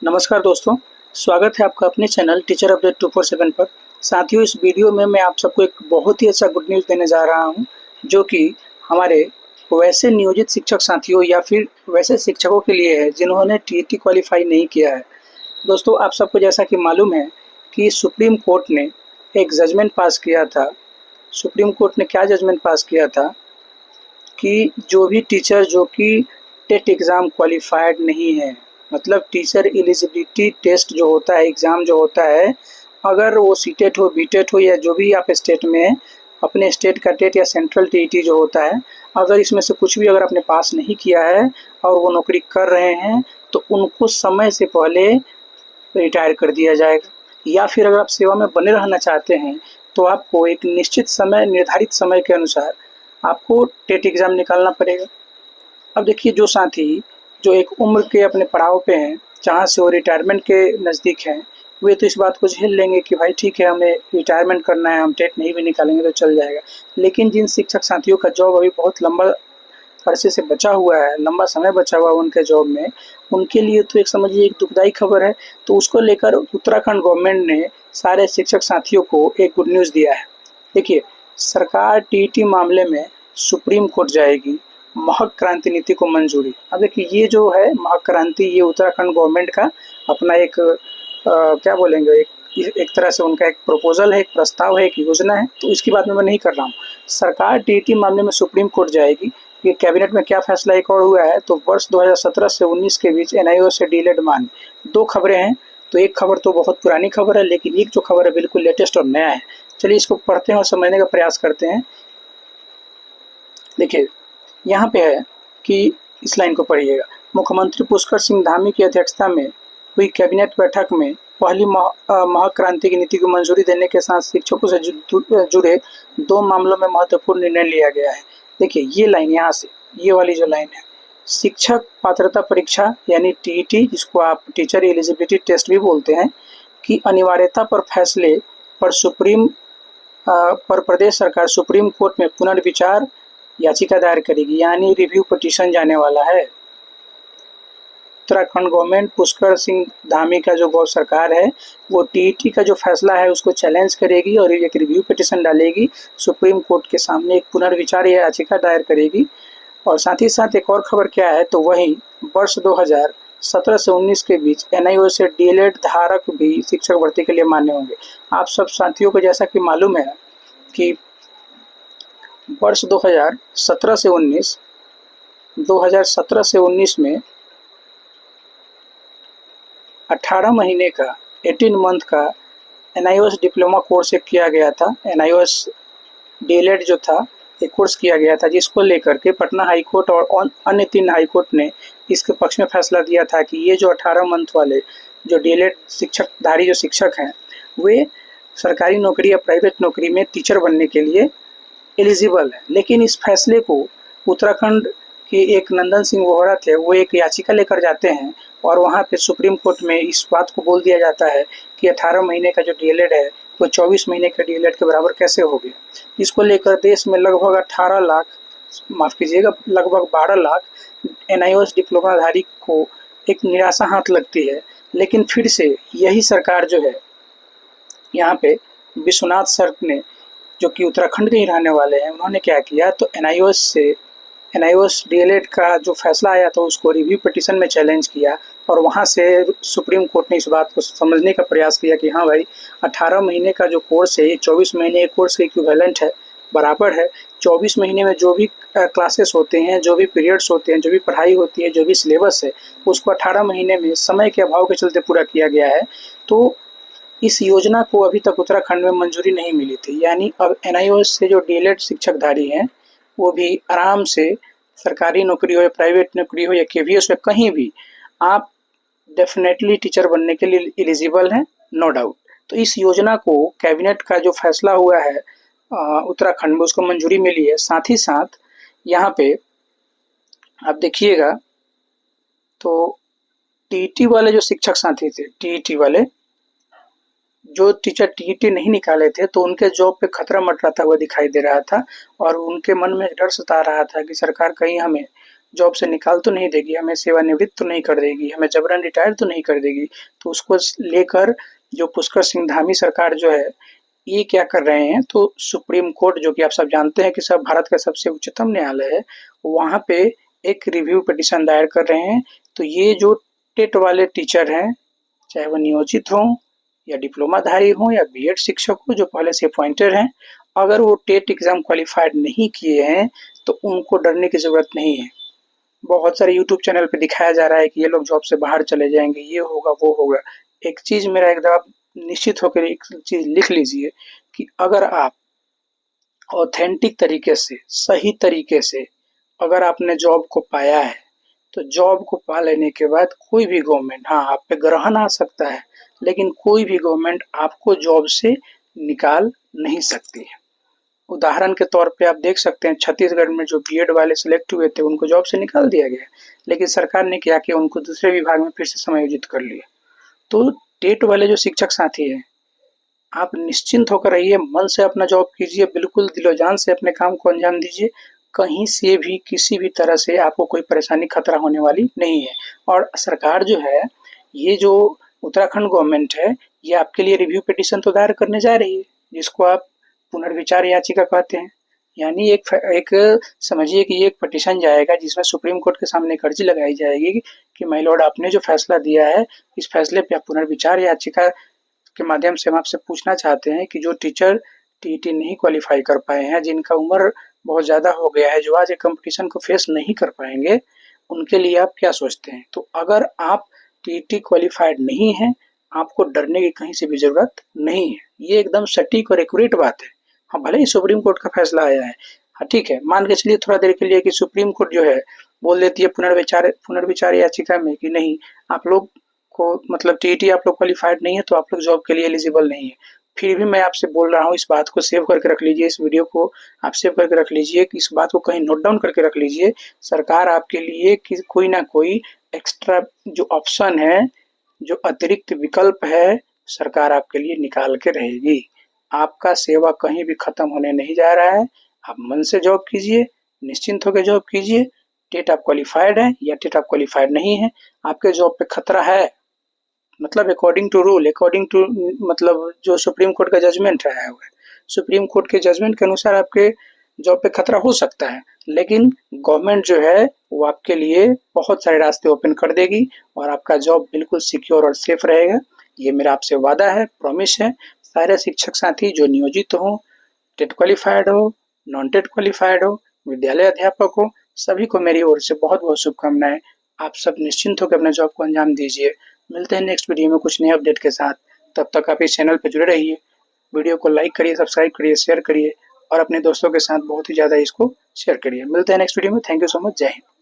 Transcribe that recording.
नमस्कार दोस्तों, स्वागत है आपका अपने चैनल टीचर अपडेट 247 पर। साथियों, इस वीडियो में मैं आप सबको एक बहुत ही अच्छा गुड न्यूज़ देने जा रहा हूं, जो कि हमारे वैसे नियोजित शिक्षक साथियों या फिर वैसे शिक्षकों के लिए है जिन्होंने टीईटी क्वालिफाई नहीं किया है। दोस्तों, आप सबको जैसा कि मालूम है कि सुप्रीम कोर्ट ने एक जजमेंट पास किया था। सुप्रीम कोर्ट ने क्या जजमेंट पास किया था कि जो भी टीचर जो कि टेट एग्ज़ाम क्वालिफाइड नहीं है, मतलब टीचर एलिजिबिलिटी टेस्ट जो होता है, एग्ज़ाम जो होता है, अगर वो सीटेट हो, बीटेट हो या जो भी आप स्टेट में अपने स्टेट का टेट या सेंट्रल टीईटी जो होता है, अगर इसमें से कुछ भी अगर आपने पास नहीं किया है और वो नौकरी कर रहे हैं, तो उनको समय से पहले रिटायर कर दिया जाएगा। या फिर अगर आप सेवा में बने रहना चाहते हैं, तो आपको एक निश्चित समय, निर्धारित समय के अनुसार आपको टेट एग्ज़ाम निकालना पड़ेगा। अब देखिए, जो साथी जो एक उम्र के अपने पड़ाव पे हैं, जहाँ से वो रिटायरमेंट के नज़दीक हैं, वे तो इस बात को झेल लेंगे कि भाई ठीक है, हमें रिटायरमेंट करना है, हम टेट नहीं भी निकालेंगे तो चल जाएगा। लेकिन जिन शिक्षक साथियों का जॉब अभी बहुत लंबा अरसे से बचा हुआ है, लंबा समय बचा हुआ है उनके जॉब में, उनके लिए तो एक समझिए एक दुखदायी खबर है। तो उसको लेकर उत्तराखंड गवर्नमेंट ने सारे शिक्षक साथियों को एक गुड न्यूज़ दिया है। देखिए, सरकार टीईटी मामले में सुप्रीम कोर्ट जाएगी, महक क्रांति नीति को मंजूरी। अब देखिए, ये जो है महक क्रांति, ये उत्तराखंड गवर्नमेंट का अपना एक क्या बोलेंगे, एक तरह से उनका एक प्रपोजल है, एक प्रस्ताव है, एक योजना है। तो इसकी बात में मैं नहीं कर रहा हूँ। सरकार टीईटी मामले में सुप्रीम कोर्ट जाएगी। ये कैबिनेट में क्या फैसला एक और हुआ है, तो वर्ष 2017 से 19 के बीच एनआईओ से डीलेड मांग। दो खबरें हैं, तो एक खबर तो बहुत पुरानी खबर है, लेकिन एक जो खबर है बिल्कुल लेटेस्ट और नया है। चलिए इसको पढ़ते हैं और समझने का प्रयास करते हैं। देखिए, यहाँ पे है कि इस लाइन को पढ़िएगा। मुख्यमंत्री पुष्कर सिंह धामी की अध्यक्षता में हुई कैबिनेट बैठक में पहली महाक्रांति की नीति को मंजूरी देने के साथ शिक्षकों से जुड़े दो मामलों में महत्वपूर्ण निर्णय लिया गया है। देखिए, ये लाइन यहाँ से, ये वाली जो लाइन है, शिक्षक पात्रता परीक्षा यानी टीईटी, जिसको आप टीचर एलिजिबिलिटी टेस्ट भी बोलते हैं, की अनिवार्यता पर फैसले पर प्रदेश सरकार सुप्रीम कोर्ट में पुनर्विचार याचिका दायर करेगी, यानी रिव्यू पिटीशन जाने वाला है। उत्तराखंड गवर्नमेंट, पुष्कर सिंह धामी का जो गौ सरकार है, वो टीईटी का जो फैसला है उसको चैलेंज करेगी और एक रिव्यू पिटीशन डालेगी सुप्रीम कोर्ट के सामने, एक पुनर्विचार याचिका दायर करेगी। और साथ ही साथ एक और खबर क्या है, तो वहीं वर्ष 2017 से 19 के बीच एनआईओ से डीएलएड धारक भी शिक्षक भर्ती के लिए मान्य होंगे। आप सब साथियों को जैसा कि मालूम है कि वर्ष 2017 से 19 में 18 महीने का 18 मंथ का एनआईओएस डिप्लोमा कोर्स एक किया गया था। एनआईओएस डीएलएड जो था, एक कोर्स किया गया था, जिसको लेकर के पटना हाई कोर्ट और अन्य 3 हाई कोर्ट ने इसके पक्ष में फैसला दिया था कि ये जो 18 मंथ वाले जो डीएलएड शिक्षकधारी जो शिक्षक हैं, वे सरकारी नौकरी या प्राइवेट नौकरी में टीचर बनने के लिए एलिजिबल है। लेकिन इस फैसले को उत्तराखंड के एक नंदन सिंह वोहरा थे, वो एक याचिका लेकर जाते हैं और वहाँ पे सुप्रीम कोर्ट में इस बात को बोल दिया जाता है कि 18 महीने का जो डीएलएड है वो 24 महीने के डीएलएड के बराबर कैसे हो गया। इसको लेकर देश में लगभग 18 लाख, माफ़ कीजिएगा, लगभग 12 लाख एनआईओएस डिप्लोमाधारी को एक निराशा हाथ लगती है। लेकिन फिर से यही सरकार जो है, यहाँ पे विश्वनाथ सर ने, जो कि उत्तराखंड के ही रहने वाले हैं, उन्होंने क्या किया, तो एनआईओएस डीएलएड का जो फैसला आया था उसको रिव्यू पिटीशन में चैलेंज किया और वहाँ से सुप्रीम कोर्ट ने इस बात को समझने का प्रयास किया कि हाँ भाई, 18 महीने का जो कोर्स है ये 24 महीने के कोर्स के इक्विवेलेंट है, बराबर है। 24 महीने में जो भी क्लासेस होते हैं, जो भी पीरियड्स होते हैं, जो भी पढ़ाई होती है, जो भी सिलेबस है, उसको 18 महीने में समय के अभाव के चलते पूरा किया गया है। तो इस योजना को अभी तक उत्तराखंड में मंजूरी नहीं मिली थी, यानी अब एनआईओएस से जो डीएलएड शिक्षकधारी हैं, वो भी आराम से सरकारी नौकरी हो या प्राइवेट नौकरी हो या केवीएस हो, कहीं भी आप डेफिनेटली टीचर बनने के लिए एलिजिबल हैं, नो डाउट। तो इस योजना को कैबिनेट का जो फैसला हुआ है उत्तराखंड में, उसको मंजूरी मिली है। साथ ही साथ यहाँ पे आप देखिएगा, तो टीईटी वाले जो शिक्षक साथी थे, टीईटी वाले जो टीचर टीईटी नहीं निकाले थे, तो उनके जॉब पे खतरा मंडराता हुआ दिखाई दे रहा था और उनके मन में डर सता रहा था कि सरकार कहीं हमें जॉब से निकाल तो नहीं देगी, हमें सेवानिवृत्त तो नहीं कर देगी, हमें जबरन रिटायर तो नहीं कर देगी। तो उसको लेकर जो पुष्कर सिंह धामी सरकार जो है, ये क्या कर रहे हैं, तो सुप्रीम कोर्ट, जो कि आप सब जानते हैं कि सब भारत का सबसे उच्चतम न्यायालय है, वहाँ पे एक रिव्यू पिटीशन दायर कर रहे हैं। तो ये जो टेट वाले टीचर हैं, चाहे वो नियोजित हों या डिप्लोमाधारी हों या बीएड शिक्षक हो जो पहले से अपॉइंटेड हैं, अगर वो टेट एग्जाम क्वालिफाइड नहीं किए हैं तो उनको डरने की जरूरत नहीं है। बहुत सारे यूट्यूब चैनल पे दिखाया जा रहा है कि ये लोग जॉब से बाहर चले जाएंगे, ये होगा वो होगा। एक चीज मेरा एकदम आप निश्चित होकर एक चीज लिख लीजिए कि अगर आप ऑथेंटिक तरीके से, सही तरीके से अगर आपने जॉब को पाया है, तो जॉब को पा लेने के बाद कोई भी गवर्नमेंट, हाँ, आप पे ग्रहण आ सकता है, लेकिन कोई भी गवर्नमेंट आपको जॉब से निकाल नहीं सकती है। उदाहरण के तौर पे आप देख सकते हैं, छत्तीसगढ़ में जो बीएड वाले सिलेक्ट हुए थे उनको जॉब से निकाल दिया गया, लेकिन सरकार ने क्या किया, उनको दूसरे विभाग में फिर से समायोजित कर लिया। तो टेट वाले जो शिक्षक साथी हैं, आप निश्चिंत होकर रहिए, मन से अपना जॉब कीजिए, बिल्कुल दिलो-जान से अपने काम को अंजाम दीजिए। कहीं से भी किसी भी तरह से आपको कोई परेशानी, खतरा होने वाली नहीं है। और सरकार जो है, ये जो उत्तराखंड गवर्नमेंट है, ये आपके लिए रिव्यू पिटीशन तो दायर करने जा रही है, जिसको आप पुनर्विचार याचिका कहते हैं। यानी एक समझिए कि ये एक पिटीशन जाएगा जिसमें सुप्रीम कोर्ट के सामने एक अर्जी लगाई जाएगी कि माय लॉर्ड, आपने जो फैसला दिया है, इस फैसले पे आप पुनर्विचार याचिका के माध्यम से हम आपसे पूछना चाहते हैं कि जो टीचर टीईटी नहीं क्वालिफाई कर पाए हैं, जिनका उम्र बहुत ज़्यादा हो गया है, जो आज एक कंपटीशन को फेस नहीं कर पाएंगे, उनके लिए आप क्या सोचते हैं? तो अगर आप टीईटी क्वालिफाइड नहीं हैं, आपको डरने की कहीं से भी ज़रूरत नहीं है। ये एकदम सटीक और एक्यूरेट बात है। हाँ, भले ही सुप्रीम कोर्ट का फैसला आया है, हाँ ठीक है, मान के चलिए थोड़ा देर के लिए कि सुप्रीम कोर्ट जो है बोल देती है पुनर्विचार याचिका में कि नहीं, आप लोग को मतलब टीईटी आप लोग क्वालिफाइड नहीं है, तो आप लोग जॉब के लिए एलिजिबल नहीं है। फिर भी मैं आपसे बोल रहा हूँ, इस बात को सेव करके रख लीजिए, इस वीडियो को आप सेव करके रख लीजिए, कि इस बात को कहीं नोट डाउन करके रख लीजिए। सरकार आपके लिए कि कोई ना कोई एक्स्ट्रा जो ऑप्शन है, जो अतिरिक्त विकल्प है, सरकार आपके लिए निकाल के रहेगी। आपका सेवा कहीं भी खत्म होने नहीं जा रहा है। आप मन से जॉब कीजिए, निश्चिंत होकर जॉब कीजिए। टेट आप क्वालिफाइड है या टेट आप क्वालिफाइड नहीं है, आपके जॉब पे खतरा है, मतलब according to rule, according to मतलब जो सुप्रीम कोर्ट का जजमेंट आया हुआ है, सुप्रीम कोर्ट के जजमेंट के अनुसार आपके जॉब पे खतरा हो सकता है, लेकिन गवर्नमेंट जो है वो आपके लिए बहुत सारे रास्ते ओपन कर देगी और आपका जॉब बिल्कुल सिक्योर और सेफ रहेगा। ये मेरा आपसे वादा है, प्रॉमिस है। सारे शिक्षक साथी जो नियोजित हो, टेट क्वालिफाइड हो, नॉन टेट क्वालिफाइड हो, विद्यालय अध्यापक हो, सभी को मेरी ओर से बहुत बहुत शुभकामनाएं। आप सब निश्चिंत होकर अपने जॉब को अंजाम दीजिए। मिलते हैं नेक्स्ट वीडियो में कुछ नए अपडेट के साथ। तब तक आप इस चैनल पर जुड़े रहिए। वीडियो को लाइक करिए, सब्सक्राइब करिए, शेयर करिए और अपने दोस्तों के साथ बहुत ही ज़्यादा इसको शेयर करिए। मिलते हैं नेक्स्ट वीडियो में। Thank you so much. जय हिंद।